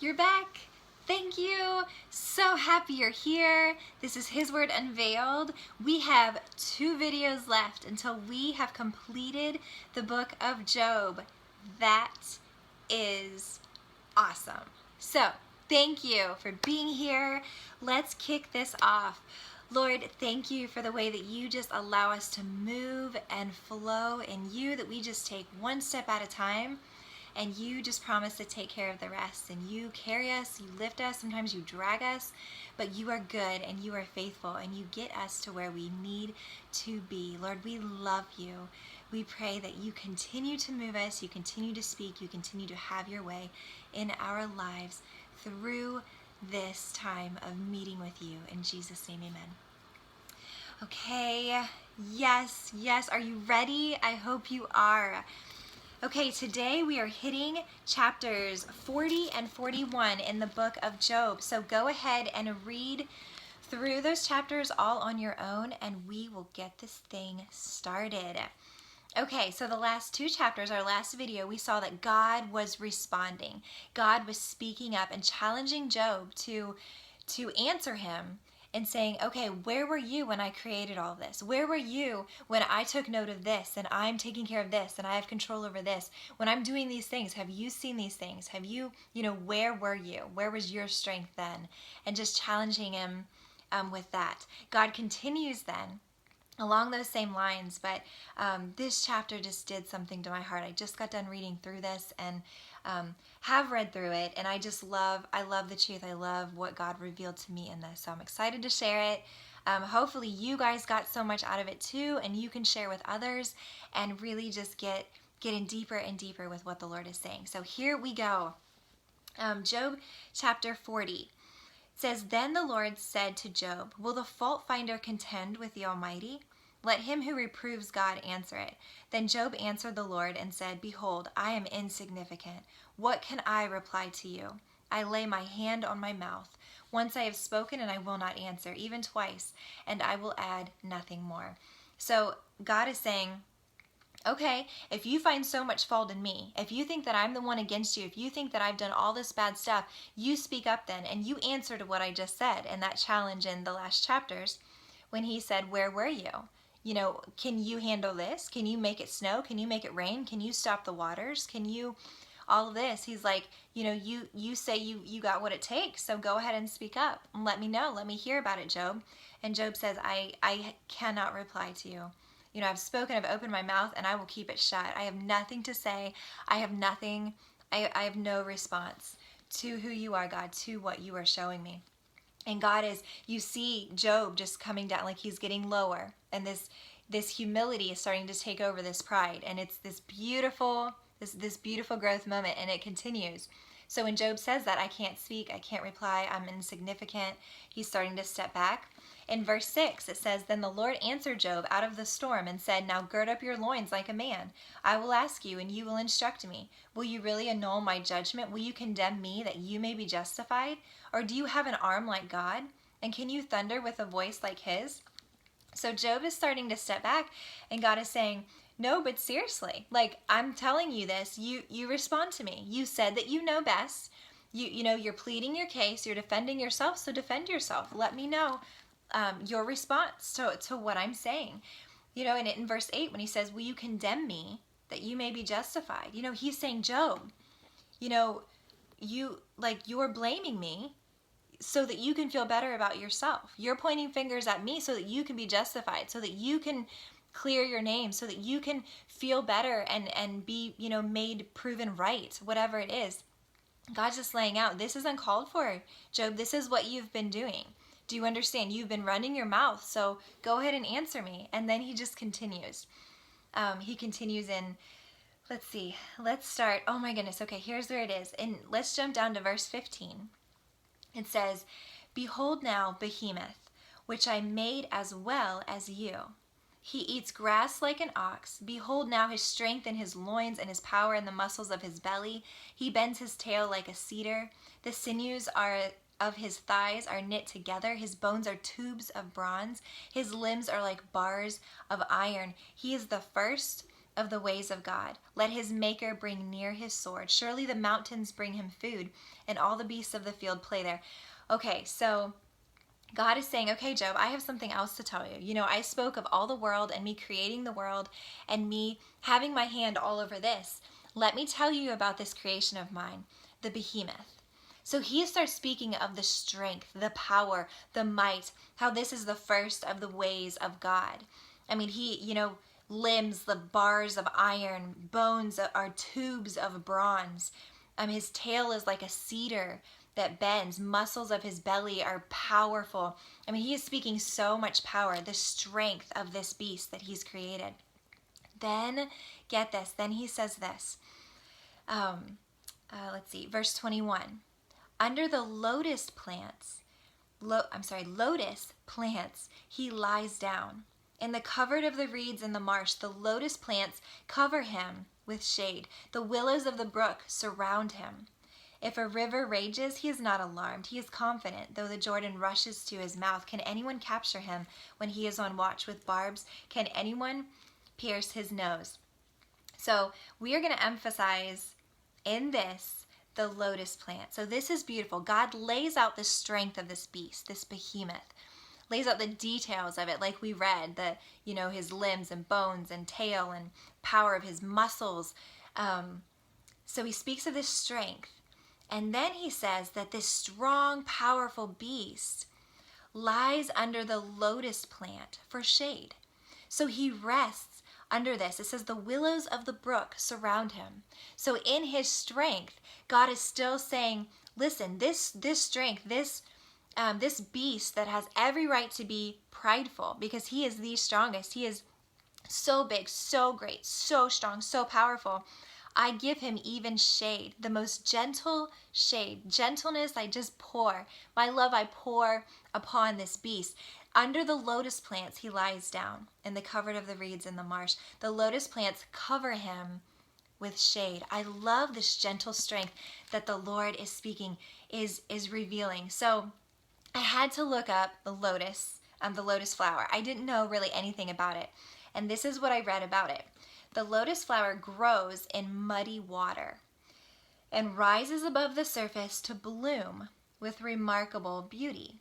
You're back. Thank you. So happy you're here. This is His Word Unveiled. We have 2 videos left until we have completed the book of Job. That is awesome. So, thank you for being here. Let's kick this off. Lord, thank you for the way that you just allow us to move and flow in you, that we just take one step at a time. And you just promise to take care of the rest. And you carry us, you lift us, sometimes you drag us, but you are good and you are faithful and you get us to where we need to be. Lord, we love you. We pray that you continue to move us, you continue to speak, you continue to have your way in our lives through this time of meeting with you. In Jesus' name, amen. Okay, yes, are you ready? I hope you are. Okay, today we are hitting chapters 40 and 41 in the book of Job. So go ahead and read through those chapters all on your own and we will get this thing started. Okay, so the last 2 chapters, our last video, we saw that God was responding. God was speaking up and challenging Job to answer him and saying, okay, where were you when I created all this? Where were you when I took note of this and I'm taking care of this and I have control over this? When I'm doing these things, have you seen these things? Have you, where were you? Where was your strength then? And just challenging him with that. God continues then along those same lines, but this chapter just did something to my heart. I just got done reading through this and have read through it, and I love the truth. I love what God revealed to me in this, so I'm excited to share it. Hopefully you guys got so much out of it too, and you can share with others and really just get in deeper and deeper with what the Lord is saying. So here we go. Job chapter 40 says, Then the Lord said to Job, Will the fault finder contend with the Almighty? Let him who reproves God answer it. Then Job answered the Lord and said, Behold, I am insignificant. What can I reply to you? I lay my hand on my mouth. Once I have spoken and I will not answer, even twice, and I will add nothing more. So God is saying, okay, if you find so much fault in me, if you think that I'm the one against you, if you think that I've done all this bad stuff, you speak up then and you answer to what I just said in that challenge in the last chapters when he said, where were you? Can you handle this? Can you make it snow? Can you make it rain? Can you stop the waters? Can you all of this? He's like, you say you got what it takes, so go ahead and speak up and let me know. Let me hear about it, Job. And Job says, I cannot reply to you. I've spoken, I've opened my mouth, and I will keep it shut. I have nothing to say. I have no response to who you are, God, to what you are showing me. And God you see Job just coming down, like he's getting lower, and this humility is starting to take over this pride, and it's this beautiful growth moment, and it continues. So when Job says that, I can't speak, I can't reply, I'm insignificant, he's starting to step back. In verse 6, it says, Then the Lord answered Job out of the storm and said, Now gird up your loins like a man. I will ask you, and you will instruct me. Will you really annul my judgment? Will you condemn me that you may be justified? Or do you have an arm like God? And can you thunder with a voice like his? So Job is starting to step back, and God is saying, no, but seriously, like, I'm telling you this, you respond to me. You said that you know best. You're pleading your case, you're defending yourself, so defend yourself. Let me know your response to what I'm saying. And in verse 8, when he says, will you condemn me that you may be justified? He's saying, Job, you're blaming me so that you can feel better about yourself. You're pointing fingers at me so that you can be justified, so that you can clear your name, so that you can feel better and be, made proven right, whatever it is. God's just laying out, this is uncalled for, Job. This is what you've been doing. Do you understand? You've been running your mouth, so go ahead and answer me. And then he just continues. He continues in, let's see, let's start. Oh my goodness. Okay, here's where it is. And let's jump down to verse 15. It says, Behold now Behemoth, which I made as well as you. He eats grass like an ox. Behold now his strength in his loins and his power in the muscles of his belly. He bends his tail like a cedar. The sinews of his thighs are knit together. His bones are tubes of bronze. His limbs are like bars of iron. He is the first of the ways of God. Let his maker bring near his sword. Surely the mountains bring him food, and all the beasts of the field play there. Okay, so God is saying, okay, Job, I have something else to tell you. You know, I spoke of all the world and me creating the world and me having my hand all over this. Let me tell you about this creation of mine, the behemoth. So he starts speaking of the strength, the power, the might, how this is the first of the ways of God. I mean, he, limbs, the bars of iron, bones are tubes of bronze. His tail is like a cedar that bends. Muscles of his belly are powerful. I mean, he is speaking so much power, the strength of this beast that he's created. Then, get this, then he says this. Let's see, verse 21. Under the lotus plants, he lies down. In the covert of the reeds in the marsh, the lotus plants cover him with shade. The willows of the brook surround him. If a river rages, he is not alarmed. He is confident, though the Jordan rushes to his mouth. Can anyone capture him when he is on watch with barbs? Can anyone pierce his nose? So we are going to emphasize in this the lotus plant. So this is beautiful. God lays out the strength of this beast, this behemoth, lays out the details of it, like we read, his limbs and bones and tail and power of his muscles. So he speaks of this strength. And then he says that this strong, powerful beast lies under the lotus plant for shade. So he rests under this. It says the willows of the brook surround him. So in his strength, God is still saying, listen, this strength, this beast that has every right to be prideful because he is the strongest. He is so big, so great, so strong, so powerful. I give him even shade, the most gentle shade. Gentleness I just pour. My love I pour upon this beast. Under the lotus plants he lies down, in the covert of the reeds in the marsh. The lotus plants cover him with shade. I love this gentle strength that the Lord is speaking, is revealing. So I had to look up the lotus flower. I didn't know really anything about it. And this is what I read about it. The lotus flower grows in muddy water and rises above the surface to bloom with remarkable beauty.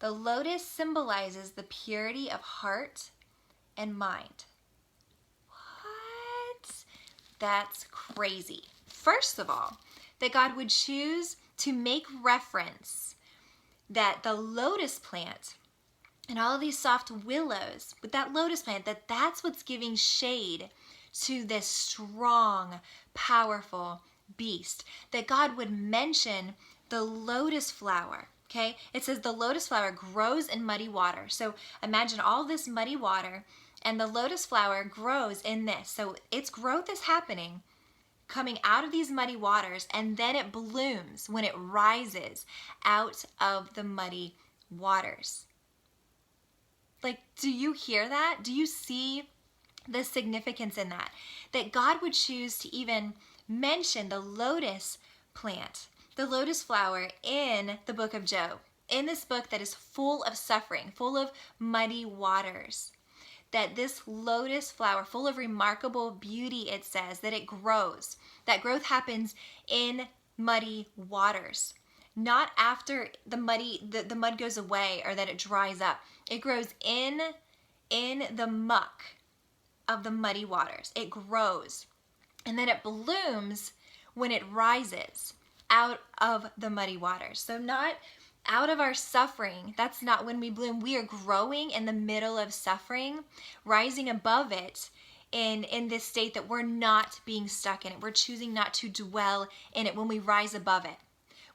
The lotus symbolizes the purity of heart and mind. What? That's crazy. First of all, that God would choose to make reference that the lotus plant and all of these soft willows, but that lotus plant, that's what's giving shade to this strong, powerful beast. That God would mention the lotus flower, okay? It says the lotus flower grows in muddy water. So imagine all this muddy water, and the lotus flower grows in this. So its growth is happening, coming out of these muddy waters, and then it blooms when it rises out of the muddy waters. Like, do you hear that? Do you see the significance in that? That God would choose to even mention the lotus plant, the lotus flower in the book of Job, in this book that is full of suffering, full of muddy waters. That this lotus flower, full of remarkable beauty, it says, that it grows. That growth happens in muddy waters. Not after the mud goes away or that it dries up. It grows in the muck of the muddy waters. It grows. And then it blooms when it rises out of the muddy waters. So not out of our suffering. That's not when we bloom. We are growing in the middle of suffering, rising above it in this state that we're not being stuck in it. We're choosing not to dwell in it when we rise above it.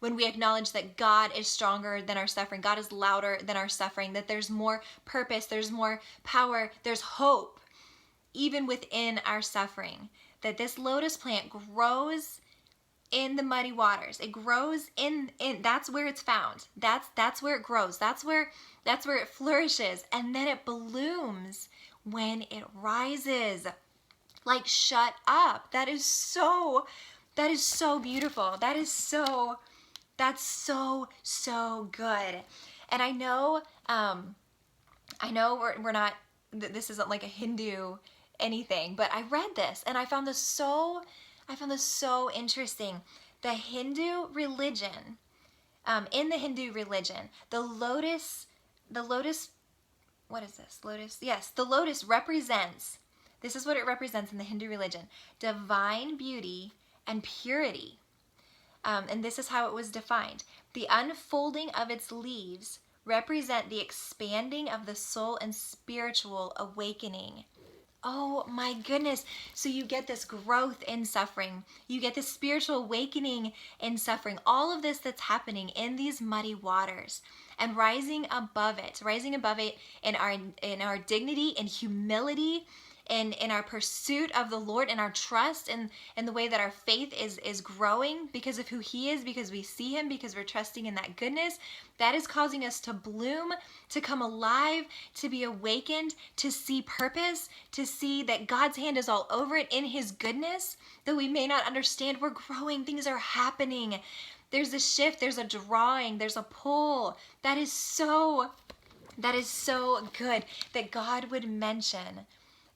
When we acknowledge that God is stronger than our suffering, God is louder than our suffering, that there's more purpose, there's more power, there's hope, even within our suffering. That this lotus plant grows in the muddy waters. It grows in that's where it's found. That's where it grows. That's where it flourishes. And then it blooms when it rises. Like, shut up. That is so beautiful. That's so good. And I know we're not, this isn't like a Hindu anything, but I read this and I found this so interesting. The Hindu religion, in the Hindu religion, the lotus, what is this? Lotus? Yes, the lotus represents, this is what it represents in the Hindu religion: divine beauty and purity. And this is how it was defined. The unfolding of its leaves represent the expanding of the soul and spiritual awakening. Oh my goodness. So you get this growth in suffering. You get this spiritual awakening in suffering. All of this that's happening in these muddy waters, and rising above it in our dignity, in humility, in our pursuit of the Lord, in our trust, and in the way that our faith is growing because of who He is, because we see Him, because we're trusting in that goodness. That is causing us to bloom, to come alive, to be awakened, to see purpose, to see that God's hand is all over it in His goodness. Though we may not understand, we're growing, things are happening. There's a shift, there's a drawing, there's a pull. That is so good that God would mention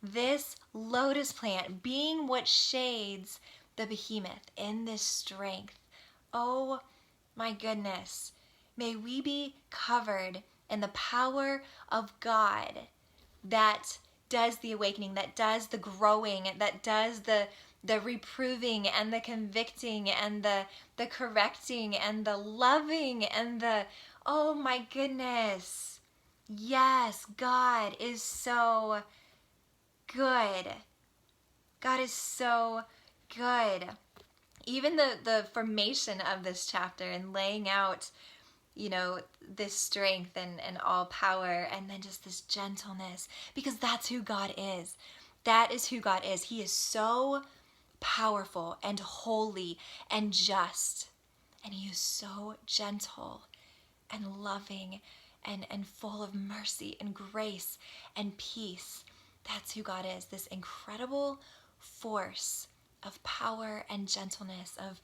this lotus plant being what shades the behemoth in this strength. Oh my goodness. May we be covered in the power of God that does the awakening, that does the growing, that does the reproving and the convicting and the correcting and the loving and the, oh my goodness. Yes, God is so good. God is so good. Even the formation of this chapter and laying out, this strength and all power, and then just this gentleness, because that's who God is. That is who God is. He is so powerful and holy and just, and He is so gentle and loving and full of mercy and grace and peace. That's who God is, this incredible force of power and gentleness, of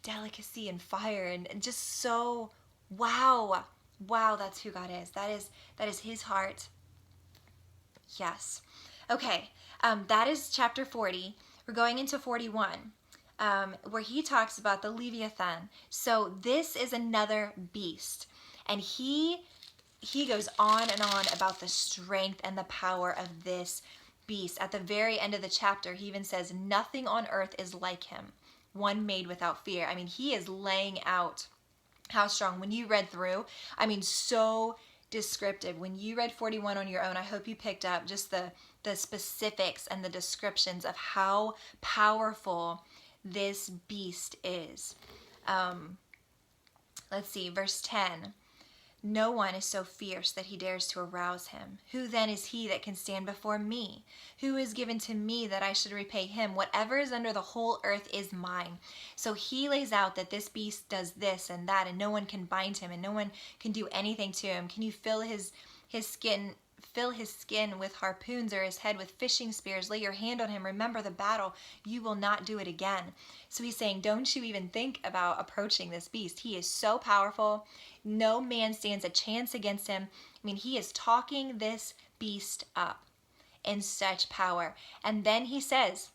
delicacy and fire, and just so, wow, that's who God is. That is His heart. Yes. Okay, that is chapter 40. We're going into 41, where he talks about the Leviathan. So this is another beast, and he goes on and on about the strength and the power of this beast. At the very end of the chapter, he even says, nothing on earth is like him, one made without fear. I mean, he is laying out how strong. When you read through, I mean, so descriptive. When you read 41 on your own, I hope you picked up just the specifics and the descriptions of how powerful this beast is. Let's see, verse 10. No one is so fierce that he dares to arouse him. Who then is he that can stand before me? Who is given to me that I should repay him? Whatever is under the whole earth is mine. So he lays out that this beast does this and that, and no one can bind him, and no one can do anything to him. Can you fill his skin with harpoons, or his head with fishing spears? Lay your hand on him. Remember the battle. You will not do it again. So he's saying, don't you even think about approaching this beast. He is so powerful. No man stands a chance against him. I mean, he is talking this beast up in such power. And then he says,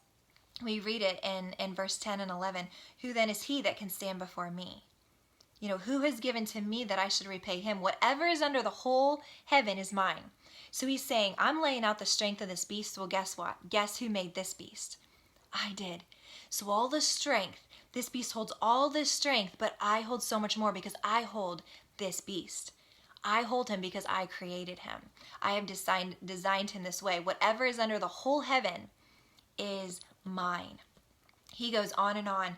we read it in verse 10 and 11, who then is he that can stand before me? Who has given to me that I should repay him? Whatever is under the whole heaven is mine. So he's saying, I'm laying out the strength of this beast. Well, guess what? Guess who made this beast? I did. So all the strength, this beast holds all this strength, but I hold so much more because I hold this beast. I hold him because I created him. I have designed him this way. Whatever is under the whole heaven is mine. He goes on and on,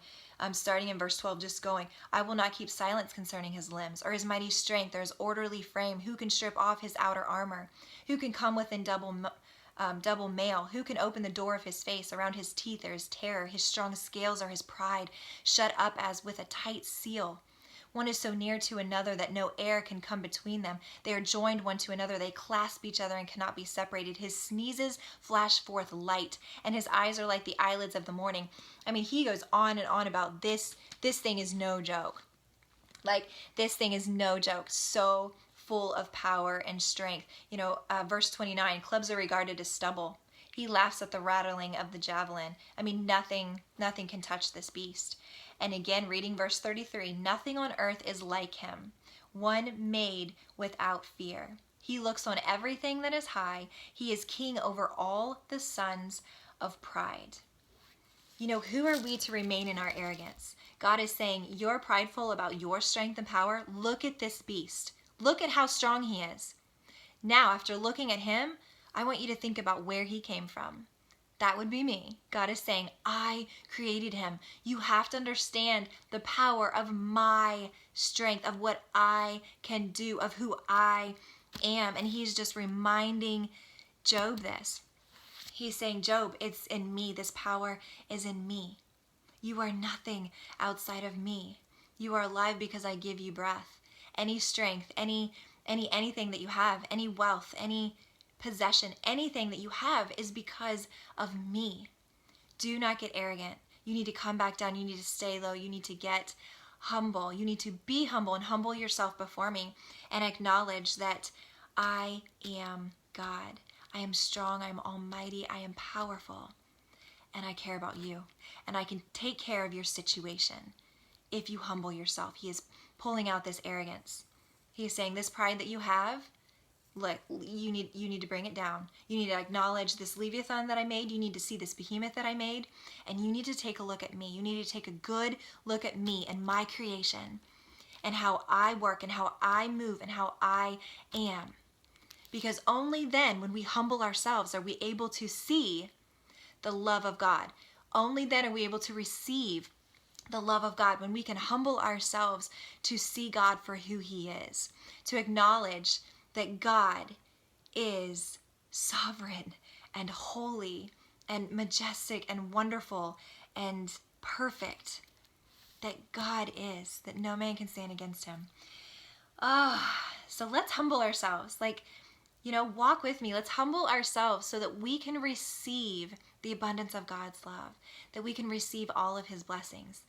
starting in verse 12, just going, I will not keep silence concerning his limbs, or his mighty strength, or his orderly frame. Who can strip off his outer armor? Who can come within double mail? Who can open the door of his face? Around his teeth there is terror. His strong scales are his pride, shut up as with a tight seal. One is so near to another that no air can come between them. They are joined one to another. They clasp each other and cannot be separated. His sneezes flash forth light, and his eyes are like the eyelids of the morning. I mean, he goes on and on about this. This thing is no joke. Like, this thing is no joke. So full of power and strength. Verse 29, clubs are regarded as stubble. He laughs at the rattling of the javelin. I mean, nothing can touch this beast. And again, reading verse 33, nothing on earth is like him, one made without fear. He looks on everything that is high. He is king over all the sons of pride. Who are we to remain in our arrogance? God is saying, you're prideful about your strength and power. Look at this beast. Look at how strong he is. Now, after looking at him, I want you to think about where he came from. That would be me. God is saying, I created him. You have to understand the power of my strength, of what I can do, of who I am. And he's just reminding Job this. He's saying, Job, it's in me. This power is in me. You are nothing outside of me. You are alive because I give you breath. Any strength, anything that you have, any wealth, any possession, anything that you have is because of me. Do not get arrogant. You need to come back down. You need to stay low. You need to get humble. You need to be humble and humble yourself before me and acknowledge that I am God. I am strong. I am almighty. I am powerful. And I care about you. And I can take care of your situation if you humble yourself. He is pulling out this arrogance. He is saying this pride that you have, look, you need to bring it down. You need to acknowledge this Leviathan that I made. You need to see this behemoth that I made. And you need to take a look at me. You need to take a good look at me and my creation and how I work and how I move and how I am. Because only then, when we humble ourselves, are we able to see the love of God. Only then are we able to receive the love of God, when we can humble ourselves to see God for who he is, to acknowledge that God is sovereign and holy and majestic and wonderful and perfect, that God is, that no man can stand against him. So let's humble ourselves. Walk with me. Let's humble ourselves so that we can receive the abundance of God's love, that we can receive all of his blessings,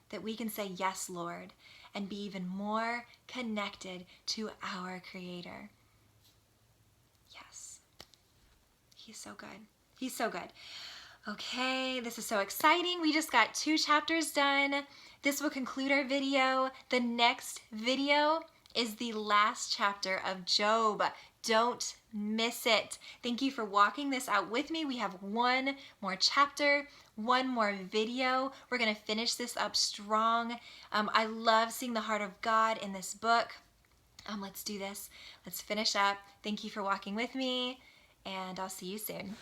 that we can say, yes, Lord, and be even more connected to our Creator. Yes. He's so good. He's so good. Okay, this is so exciting. We just got 2 chapters done. This will conclude our video. The next video is the last chapter of Job. Don't miss it. Thank you for walking this out with me. We have 1 more chapter, 1 more video. We're going to finish this up strong. I love seeing the heart of God in this book. Let's do this. Let's finish up. Thank you for walking with me, and I'll see you soon.